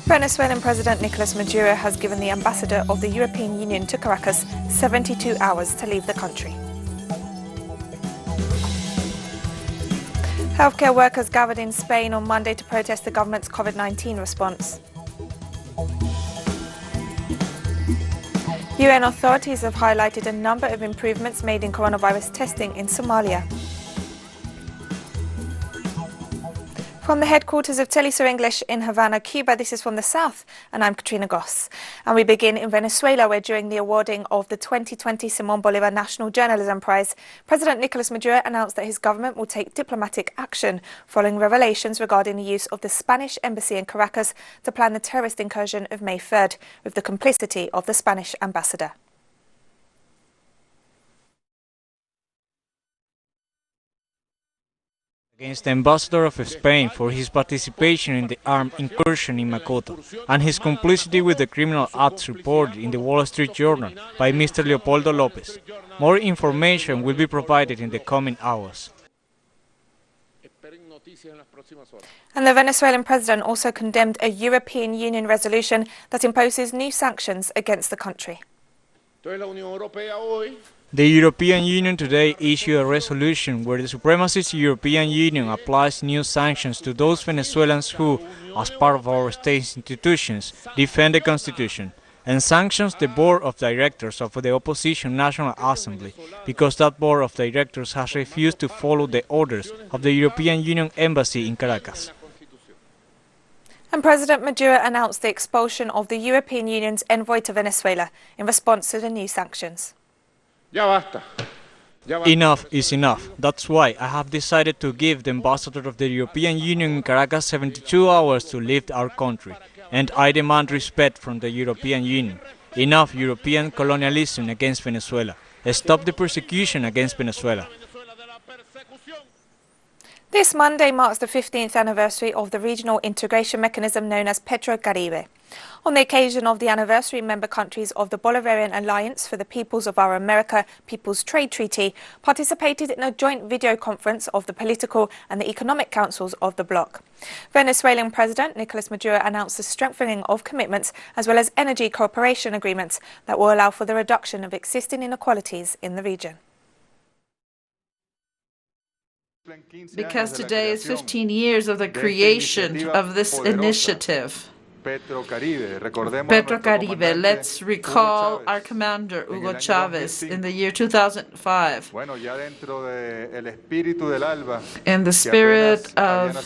Venezuelan President Nicolas Maduro has given the ambassador of the European Union to Caracas 72 hours to leave the country. Healthcare workers gathered in Spain on Monday to protest the government's COVID-19 response. UN authorities have highlighted a number of improvements made in coronavirus testing in Somalia. From the headquarters of Telesur English in Havana, Cuba, this is From the South, and I'm Katrina Goss. And we begin in Venezuela, where during the awarding of the 2020 Simón Bolívar National Journalism Prize, President Nicolas Maduro announced that his government will take diplomatic action following revelations regarding the use of the Spanish embassy in Caracas to plan the terrorist incursion of May 3rd, with the complicity of the Spanish ambassador. Against the ambassador of Spain for his participation in the armed incursion in Macoto and his complicity with the criminal acts reported in the Wall Street Journal by Mr. Leopoldo López. More information will be provided in the coming hours. And the Venezuelan president also condemned a European Union resolution that imposes new sanctions against the country. The European Union today issued a resolution where the supremacist European Union applies new sanctions to those Venezuelans who, as part of our state institutions, defend the Constitution, and sanctions the Board of Directors of the Opposition National Assembly because that Board of Directors has refused to follow the orders of the European Union Embassy in Caracas. And President Maduro announced the expulsion of the European Union's envoy to Venezuela in response to the new sanctions. Enough is enough. That's why I have decided to give the ambassador of the European Union in Caracas 72 hours to leave our country. And I demand respect from the European Union. Enough European colonialism against Venezuela. Stop the persecution against Venezuela. This Monday marks the 15th anniversary of the regional integration mechanism known as Petrocaribe. On the occasion of the anniversary, member countries of the Bolivarian Alliance for the Peoples of Our America People's Trade Treaty participated in a joint video conference of the political and the economic councils of the bloc. Venezuelan President Nicolas Maduro announced the strengthening of commitments as well as energy cooperation agreements that will allow for the reduction of existing inequalities in the region. Because today is 15 years of the creation of this initiative. Petrocaribe, let's recall our commander, Hugo Chavez, in the year 2005. In the spirit of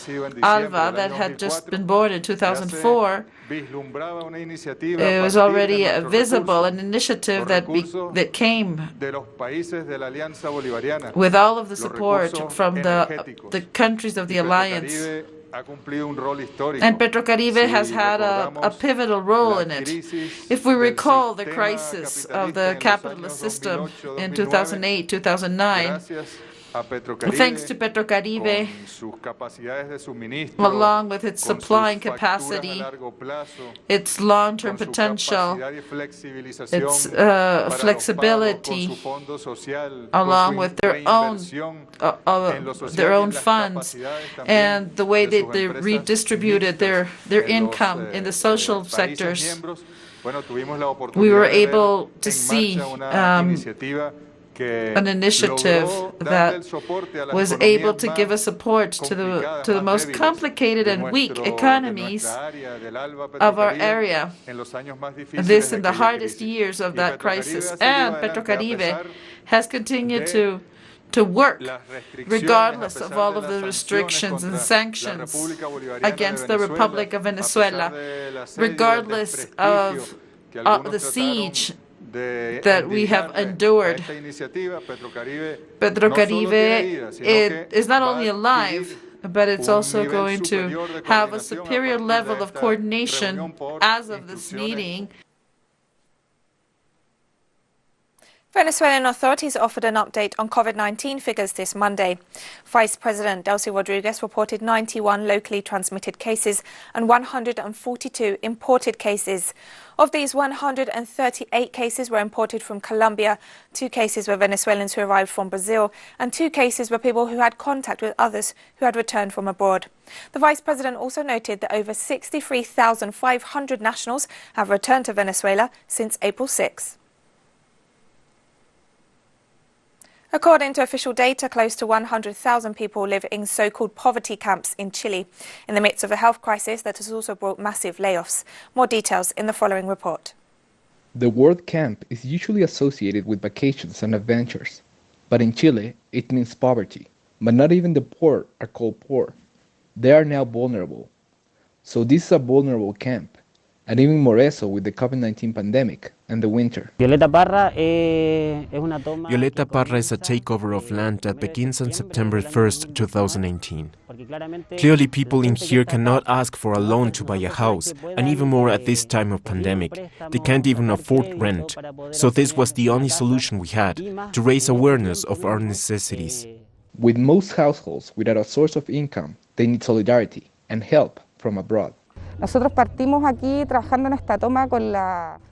Alva that had just been born in 2004, it was already visible, an initiative that came with all of the support from the countries of the Alliance. And Petrocaribe has had a pivotal role in it. If we recall the crisis of the capitalist system in 2008-2009, thanks to Petrocaribe, along with its supplying capacity, its long-term potential, its flexibility, along with their own funds, and the way that they redistributed their income in the social sectors, we were able to see an initiative that was able to give a support to the most complicated and weak economies of our area. This in the hardest years of that crisis. And Petrocaribe has continued to work regardless of all of the restrictions and sanctions against the Republic of Venezuela, regardless of the siege that we have endured. Petrocaribe is not only alive, but it's also going to have a superior level of coordination as of this meeting. Venezuelan authorities offered an update on COVID-19 figures this Monday. Vice President Delcy Rodriguez reported 91 locally transmitted cases and 142 imported cases. Of these, 138 cases were imported from Colombia, 2 cases were Venezuelans who arrived from Brazil, and 2 cases were people who had contact with others who had returned from abroad. The Vice President also noted that over 63,500 nationals have returned to Venezuela since April 6. According to official data, close to 100,000 people live in so-called poverty camps in Chile, in the midst of a health crisis that has also brought massive layoffs. More details in the following report. The word camp is usually associated with vacations and adventures, but in Chile it means poverty. But not even the poor are called poor. They are now vulnerable. So this is a vulnerable camp, and even more so with the COVID-19 pandemic and the winter. Violeta Parra is a takeover of land that begins on September 1st, 2018. Clearly, people in here cannot ask for a loan to buy a house, and even more at this time of pandemic. They can't even afford rent. So this was the only solution we had, to raise awareness of our necessities. With most households without a source of income, they need solidarity and help from abroad.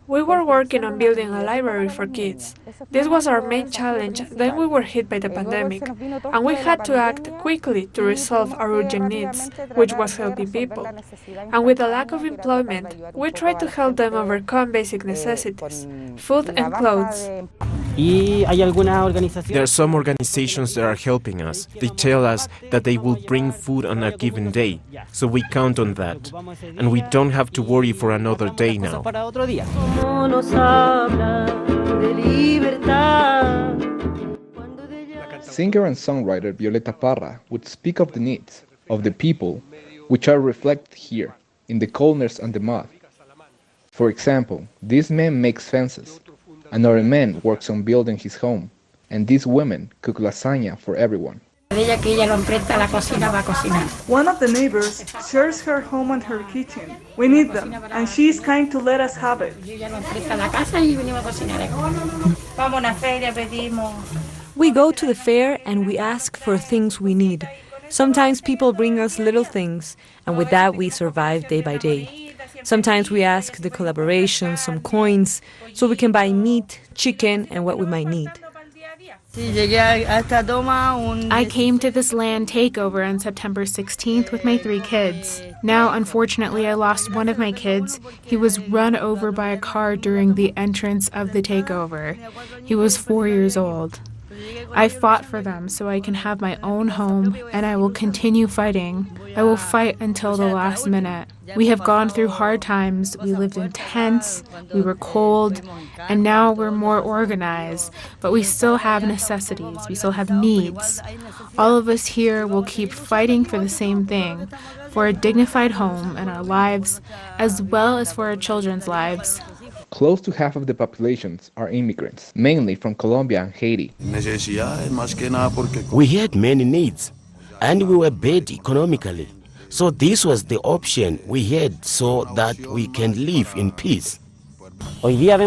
We were working on building a library for kids. This was our main challenge. Then we were hit by the pandemic, and we had to act quickly to resolve our urgent needs, which was helping people. And with the lack of employment, we tried to help them overcome basic necessities, food and clothes. There are some organizations that are helping us. They tell us that they will bring food on a given day, so we count on that. And we don't have to worry for another day now. Singer and songwriter Violeta Parra would speak of the needs of the people, which are reflected here in the coldness and the mud. For example, this man makes fences, another man works on building his home, and these women cook lasagna for everyone. One of the neighbors shares her home and her kitchen. We need them, and she is kind to let us have it. We go to the fair and we ask for things we need. Sometimes people bring us little things, and with that we survive day by day. Sometimes we ask the collaboration, some coins, so we can buy meat, chicken, and what we might need. I came to this land takeover on September 16th with my 3 kids. Now, unfortunately, I lost one of my kids. He was run over by a car during the entrance of the takeover. He was 4 years old. I fought for them so I can have my own home, and I will continue fighting. I will fight until the last minute. We have gone through hard times. We lived in tents, we were cold, and now we're more organized, but we still have necessities, we still have needs. All of us here will keep fighting for the same thing, for a dignified home and our lives, as well as for our children's lives. Close to half of the populations are immigrants, mainly from Colombia and Haiti. We had many needs, and we were bad economically. So this was the option we had so that we can live in peace. We are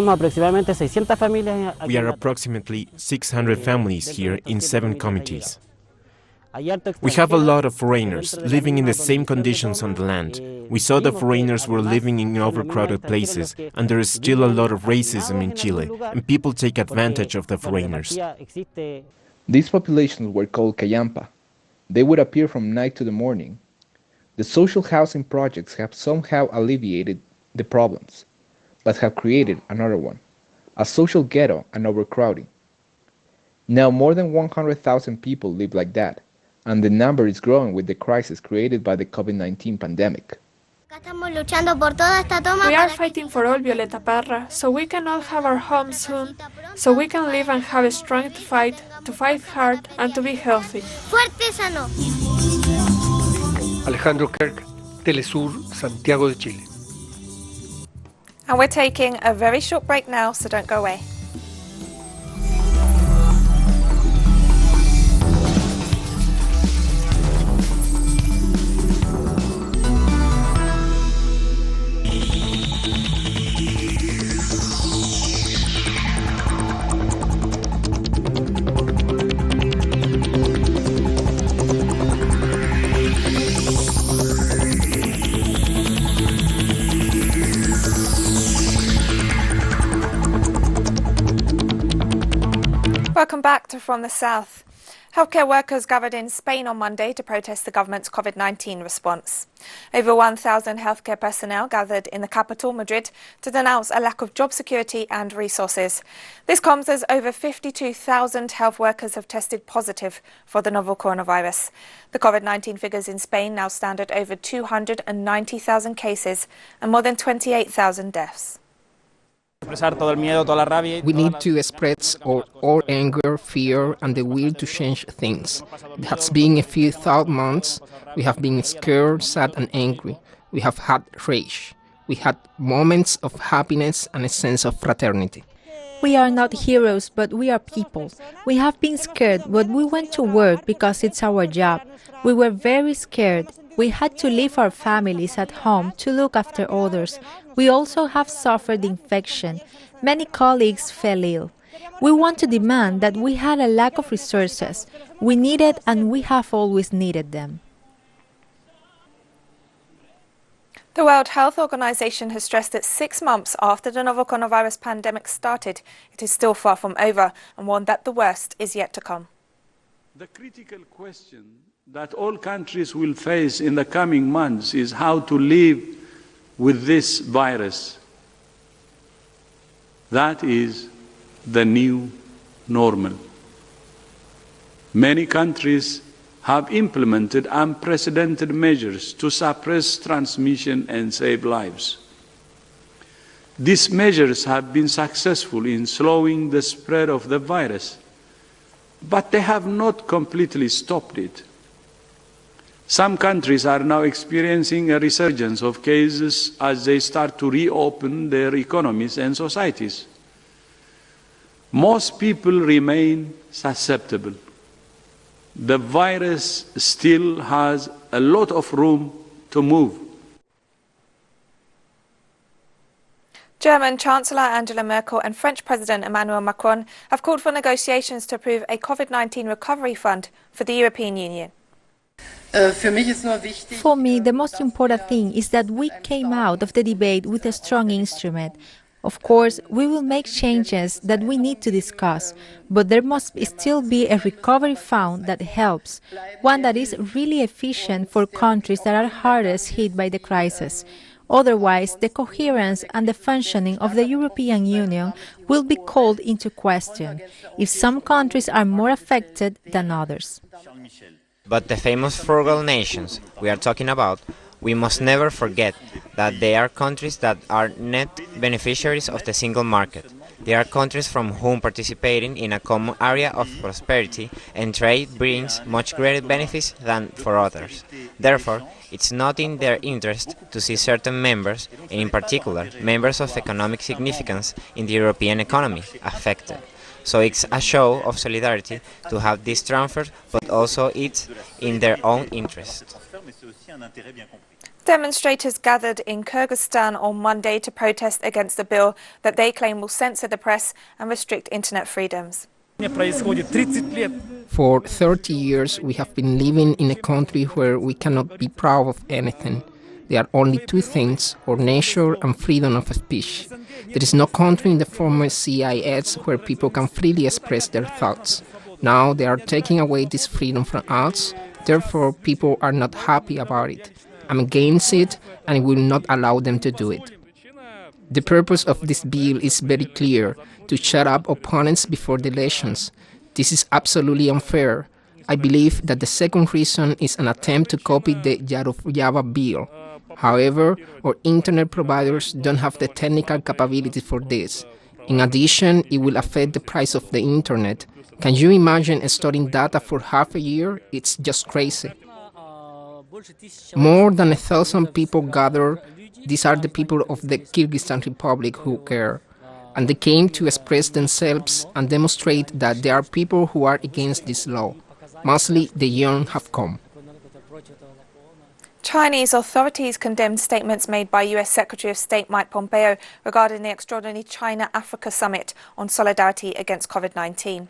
approximately 600 families here in 7 communities. We have a lot of foreigners living in the same conditions on the land. We saw the foreigners were living in overcrowded places, and there is still a lot of racism in Chile, and people take advantage of the foreigners. These populations were called Callampa. They would appear from night to the morning. The social housing projects have somehow alleviated the problems, but have created another one, a social ghetto and overcrowding. Now more than 100,000 people live like that, and the number is growing with the crisis created by the COVID-19 pandemic. We are fighting for all, Violeta Parra, so we can all have our homes soon, so we can live and have a strength to fight hard, and to be healthy. Alejandro Kirk, Telesur, Santiago de Chile. And we're taking a very short break now, so don't go away. Welcome back to From the South. Healthcare workers gathered in Spain on Monday to protest the government's COVID-19 response. Over 1,000 healthcare personnel gathered in the capital, Madrid, to denounce a lack of job security and resources. This comes as over 52,000 health workers have tested positive for the novel coronavirus. The COVID-19 figures in Spain now stand at over 290,000 cases and more than 28,000 deaths. We need to express our anger, fear, and the will to change things. It has been a few months. We have been scared, sad, and angry. We have had rage. We had moments of happiness and a sense of fraternity. We are not heroes, but we are people. We have been scared, but we went to work because it's our job. We were very scared. We had to leave our families at home to look after others. We also have suffered infection. Many colleagues fell ill. We want to demand that we had a lack of resources. We needed and we have always needed them. The World Health Organization has stressed that 6 months after the novel coronavirus pandemic started, it is still far from over and warned that the worst is yet to come. The critical question that all countries will face in the coming months is how to live with this virus. That is the new normal. Many countries have implemented unprecedented measures to suppress transmission and save lives. These measures have been successful in slowing the spread of the virus, but they have not completely stopped it. Some countries are now experiencing a resurgence of cases as they start to reopen their economies and societies. Most people remain susceptible. The virus still has a lot of room to move. German Chancellor Angela Merkel and French President Emmanuel Macron have called for negotiations to approve a COVID-19 recovery fund for the European Union. For me, the most important thing is that we came out of the debate with a strong instrument. Of course, we will make changes that we need to discuss, but there must still be a recovery fund that helps, one that is really efficient for countries that are hardest hit by the crisis. Otherwise, the coherence and the functioning of the European Union will be called into question if some countries are more affected than others. But the famous frugal nations we are talking about, we must never forget that they are countries that are net beneficiaries of the single market. They are countries from whom participating in a common area of prosperity and trade brings much greater benefits than for others. Therefore, it's not in their interest to see certain members, and in particular members of economic significance in the European economy, affected. So it's a show of solidarity to have this transfer, but also it's in their own interest. Demonstrators gathered in Kyrgyzstan on Monday to protest against the bill that they claim will censor the press and restrict internet freedoms. For 30 years, we have been living in a country where we cannot be proud of anything. There are only two things, our nature and freedom of speech. There is no country in the former CIS where people can freely express their thoughts. Now they are taking away this freedom from us, therefore people are not happy about it. I'm against it and will not allow them to do it. The purpose of this bill is very clear, to shut up opponents before the elections. This is absolutely unfair. I believe that the second reason is an attempt to copy the Yarovyava bill. However, our internet providers don't have the technical capability for this. In addition, it will affect the price of the internet. Can you imagine storing data for half a year? It's just crazy. More than 1,000 people gathered. These are the people of the Kyrgyzstan Republic who care. And they came to express themselves and demonstrate that there are people who are against this law. Mostly the young have come. Chinese authorities condemned statements made by US Secretary of State Mike Pompeo regarding the extraordinary China-Africa summit on solidarity against COVID-19.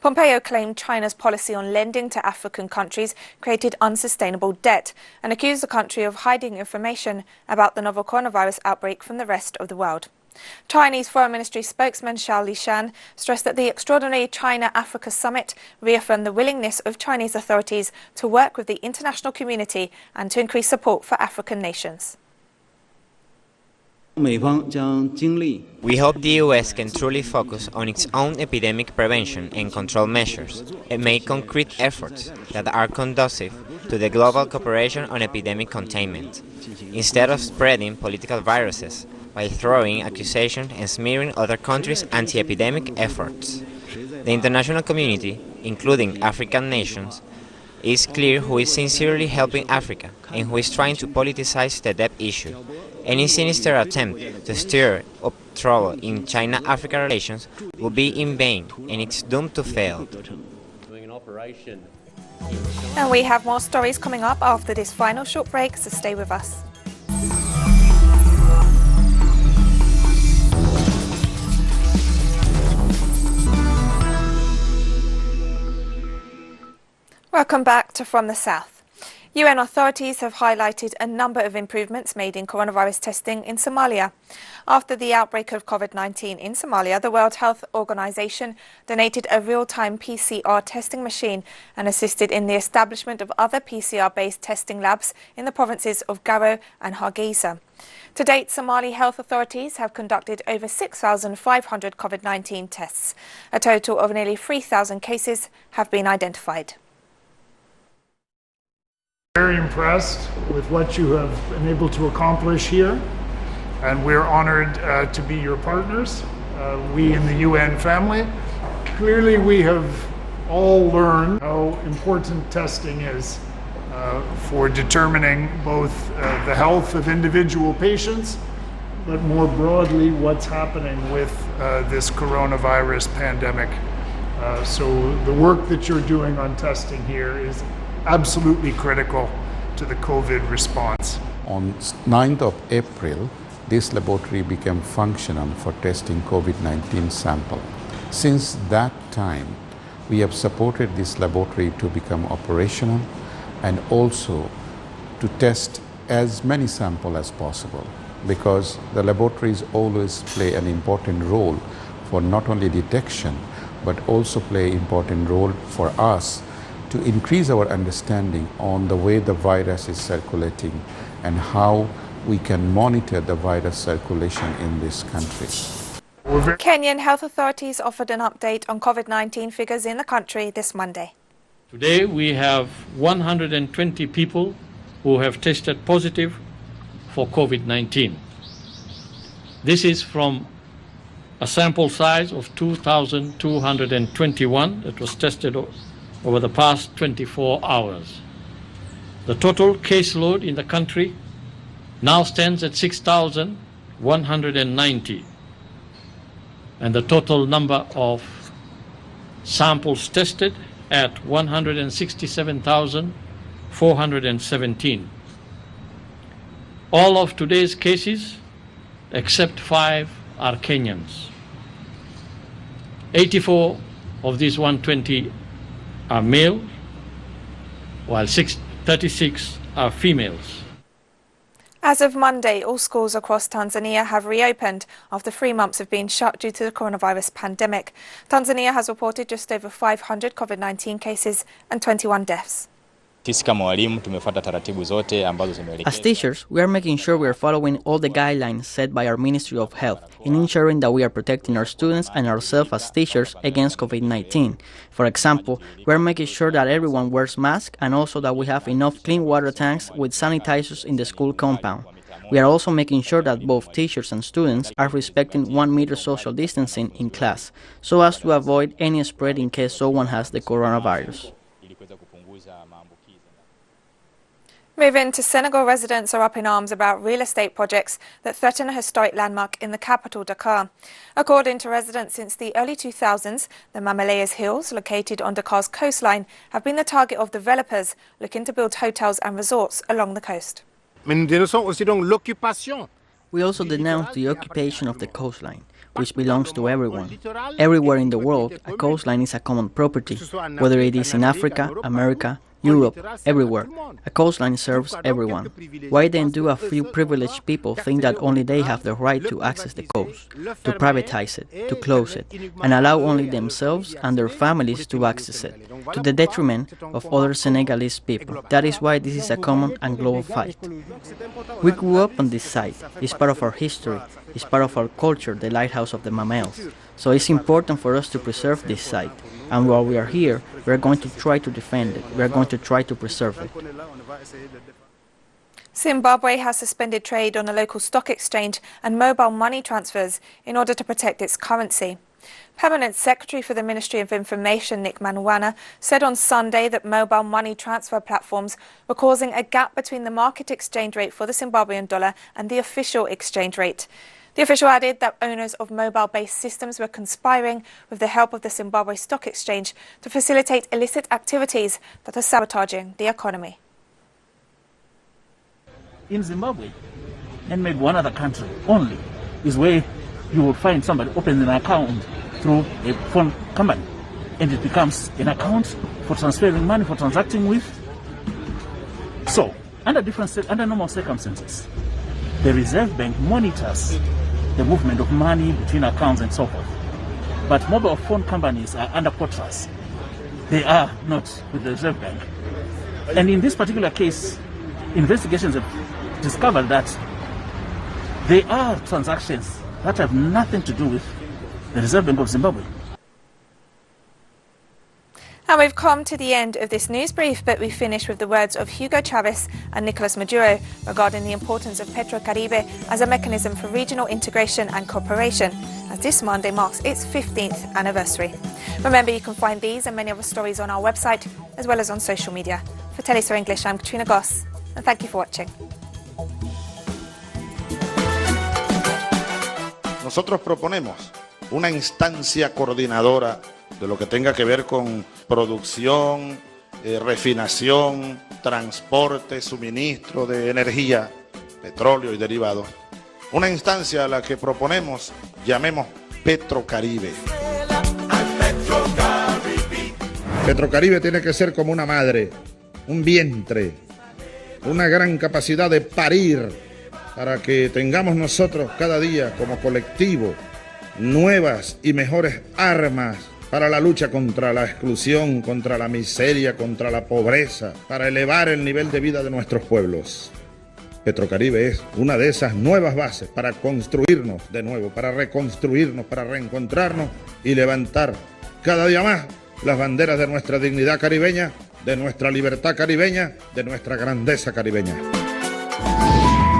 Pompeo claimed China's policy on lending to African countries created unsustainable debt and accused the country of hiding information about the novel coronavirus outbreak from the rest of the world. Chinese Foreign Ministry spokesman Xiao Lishan stressed that the extraordinary China-Africa summit reaffirmed the willingness of Chinese authorities to work with the international community and to increase support for African nations. We hope the US can truly focus on its own epidemic prevention and control measures and make concrete efforts that are conducive to the global cooperation on epidemic containment, instead of spreading political viruses by throwing accusations and smearing other countries' anti-epidemic efforts. The international community, including African nations, is clear who is sincerely helping Africa and who is trying to politicize the debt issue. Any sinister attempt to stir up trouble in China-Africa relations will be in vain and it's doomed to fail. And we have more stories coming up after this final short break, so stay with us. Welcome back to From the South. UN authorities have highlighted a number of improvements made in coronavirus testing in Somalia. After the outbreak of COVID-19 in Somalia, the World Health Organization donated a real-time PCR testing machine and assisted in the establishment of other PCR-based testing labs in the provinces of Garo and Hargeisa. To date, Somali health authorities have conducted over 6,500 COVID-19 tests. A total of nearly 3,000 cases have been identified. Very impressed with what you have been able to accomplish here, and we're honored to be your partners, we in the UN family. Clearly we have all learned how important testing is for determining both the health of individual patients, but more broadly what's happening with this coronavirus pandemic. So the work that you're doing on testing here is absolutely critical to the COVID response. On 9th of April, this laboratory became functional for testing COVID-19 sample. Since that time, we have supported this laboratory to become operational and also to test as many samples as possible, because the laboratories always play an important role for not only detection, but also play an important role for us to increase our understanding on the way the virus is circulating and how we can monitor the virus circulation in this country. Kenyan health authorities offered an update on COVID-19 figures in the country this Monday. Today we have 120 people who have tested positive for COVID-19. This is from a sample size of 2,221 that was tested over the past 24 hours. The total caseload in the country now stands at 6,190, and the total number of samples tested at 167,417. All of today's cases, except 5, are Kenyans. 84 of these 120 are male, while 36 are females. As of Monday, all schools across Tanzania have reopened after 3 months of being shut due to the coronavirus pandemic. Tanzania has reported just over 500 COVID-19 cases and 21 deaths. As teachers, we are making sure we are following all the guidelines set by our Ministry of Health in ensuring that we are protecting our students and ourselves as teachers against COVID-19. For example, we are making sure that everyone wears masks and also that we have enough clean water tanks with sanitizers in the school compound. We are also making sure that both teachers and students are respecting 1 meter social distancing in class, so as to avoid any spread in case someone has the coronavirus. Moving to Senegal, residents are up in arms about real estate projects that threaten a historic landmark in the capital, Dakar. According to residents, since the early 2000s, the Mamaleyas Hills, located on Dakar's coastline, have been the target of developers looking to build hotels and resorts along the coast. We also denounce the occupation of the coastline, which belongs to everyone. Everywhere in the world, a coastline is a common property, whether it is in Africa, America, Europe, everywhere. A coastline serves everyone. Why then do a few privileged people think that only they have the right to access the coast, to privatize it, to close it, and allow only themselves and their families to access it, to the detriment of other Senegalese people? That is why this is a common and global fight. We grew up on this site. It's part of our history. It's part of our culture, the lighthouse of the Mamels. So it's important for us to preserve this site. And while we are here, we are going to try to defend it. We are going to try to preserve it. Zimbabwe has suspended trade on a local stock exchange and mobile money transfers in order to protect its currency. Permanent Secretary for the Ministry of Information, Nick Manwana, said on Sunday that mobile money transfer platforms were causing a gap between the market exchange rate for the Zimbabwean dollar and the official exchange rate. The official added that owners of mobile-based systems were conspiring with the help of the Zimbabwe Stock Exchange to facilitate illicit activities that are sabotaging the economy. In Zimbabwe, and maybe one other country only, is where you will find somebody opening an account through a phone company, and it becomes an account for transferring money, for transacting with. So, under normal circumstances, the Reserve Bank monitors the movement of money between accounts and so forth. But mobile phone companies are under quotas. They are not with the Reserve Bank. And in this particular case, investigations have discovered that there are transactions that have nothing to do with the Reserve Bank of Zimbabwe. And we've come to the end of this news brief, but we finish with the words of Hugo Chavez and Nicolas Maduro regarding the importance of Petrocaribe as a mechanism for regional integration and cooperation, as this Monday marks its 15th anniversary. Remember, you can find these and many other stories on our website, as well as on social media. For Telesur English, I'm Katrina Goss, and thank you for watching. Nosotros proponemos una instancia coordinadora de lo que tenga que ver con producción, refinación, transporte, suministro de energía, petróleo y derivados. Una instancia a la que proponemos llamemos Petrocaribe. Petrocaribe tiene que ser como una madre, un vientre, una gran capacidad de parir para que tengamos nosotros cada día como colectivo nuevas y mejores armas para la lucha contra la exclusión, contra la miseria, contra la pobreza, para elevar el nivel de vida de nuestros pueblos. Petrocaribe es una de esas nuevas bases para construirnos de nuevo, para reconstruirnos, para reencontrarnos y levantar cada día más las banderas de nuestra dignidad caribeña, de nuestra libertad caribeña, de nuestra grandeza caribeña.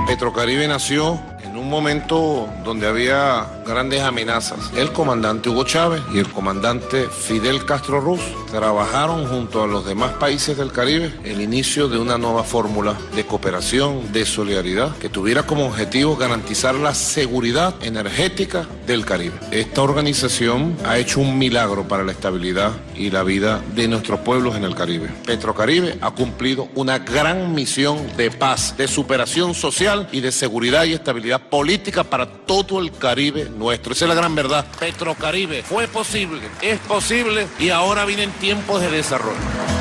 Petrocaribe nació en un momento donde había grandes amenazas. El comandante Hugo Chávez y el comandante Fidel Castro Ruz trabajaron junto a los demás países del Caribe el inicio de una nueva fórmula de cooperación, de solidaridad, que tuviera como objetivo garantizar la seguridad energética del Caribe. Esta organización ha hecho un milagro para la estabilidad y la vida de nuestros pueblos en el Caribe. Petrocaribe ha cumplido una gran misión de paz, de superación social y de seguridad y estabilidad política para todo el Caribe nuestro. Esa es la gran verdad. Petrocaribe fue posible, es posible y ahora vienen tiempos de desarrollo.